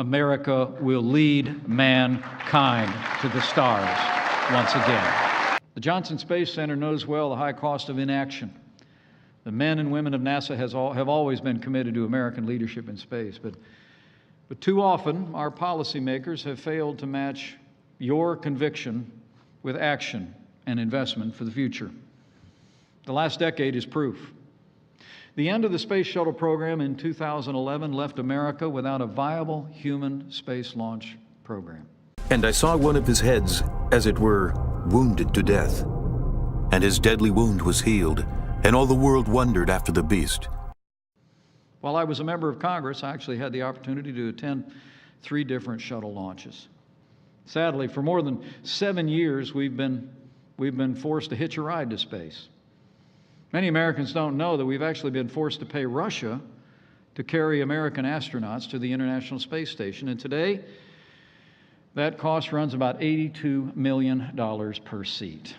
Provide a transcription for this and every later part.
America will lead mankind to the stars once again. The Johnson Space Center knows well the high cost of inaction. The men and women of NASA have always been committed to American leadership in space, but too often our policymakers have failed to match your conviction with action and investment for the future. The last decade is proof. The end of the Space Shuttle program in 2011 left America without a viable human space launch program. And I saw one of his heads, as it were, wounded to death. And his deadly wound was healed, and all the world wondered after the beast. While I was a member of Congress, I actually had the opportunity to attend 3 different shuttle launches. Sadly, for more than 7 years, we've been forced to hitch a ride to space. Many Americans don't know that we've actually been forced to pay Russia to carry American astronauts to the International Space Station. And today, that cost runs about $82 million per seat.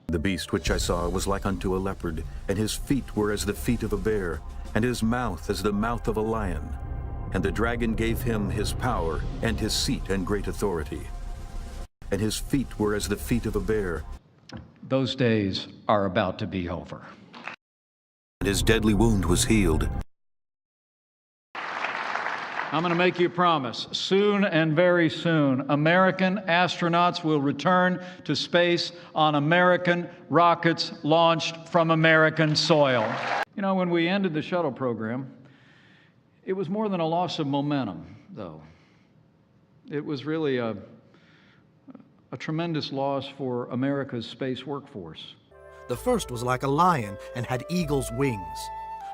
The beast which I saw was like unto a leopard, and his feet were as the feet of a bear, and his mouth as the mouth of a lion. And the dragon gave him his power, and his seat and great authority. And his feet were as the feet of a bear. Those days are about to be over. And his deadly wound was healed. I'm going to make you a promise. Soon and very soon, American astronauts will return to space on American rockets launched from American soil. You know, when we ended the shuttle program, it was more than a loss of momentum, though. It was really a tremendous loss for America's space workforce. The first was like a lion and had eagle's wings.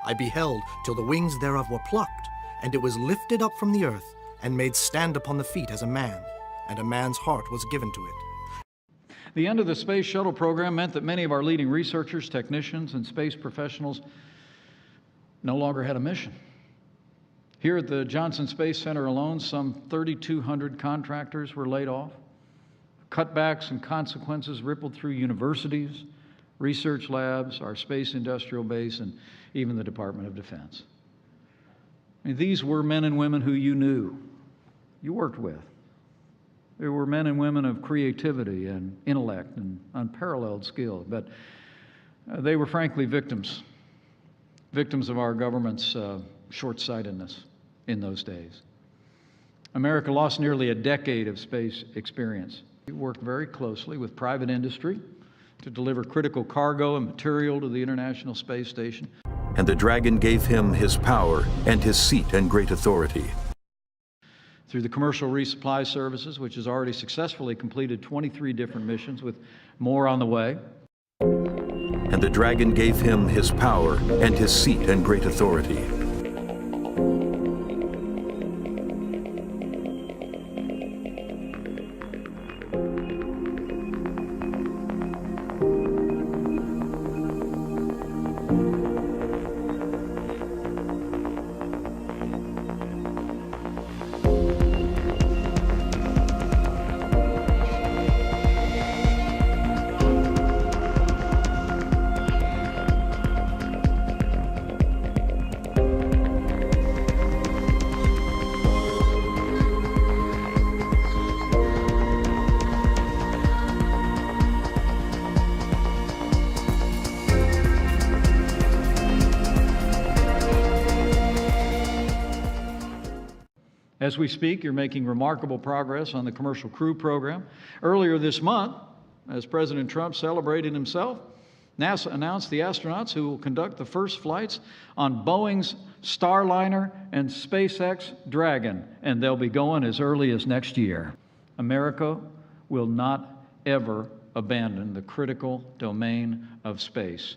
I beheld till the wings thereof were plucked, and it was lifted up from the earth, and made stand upon the feet as a man, and a man's heart was given to it. The end of the Space Shuttle program meant that many of our leading researchers, technicians, and space professionals no longer had a mission. Here at the Johnson Space Center alone, some 3,200 contractors were laid off. Cutbacks and consequences rippled through universities, research labs, our space industrial base, and even the Department of Defense. I mean, these were men and women who you knew, you worked with. They were men and women of creativity and intellect and unparalleled skill, but they were frankly victims of our government's short-sightedness in those days. America lost nearly a decade of space experience. We worked very closely with private industry to deliver critical cargo and material to the International Space Station. And the dragon gave him his power and his seat and great authority. Through the Commercial Resupply Services, which has already successfully completed 23 different missions with more on the way. And the dragon gave him his power and his seat and great authority. As we speak, you're making remarkable progress on the Commercial Crew Program. Earlier this month, as President Trump celebrated himself, NASA announced the astronauts who will conduct the first flights on Boeing's Starliner and SpaceX Dragon, and they'll be going as early as next year. America will not ever abandon the critical domain of space.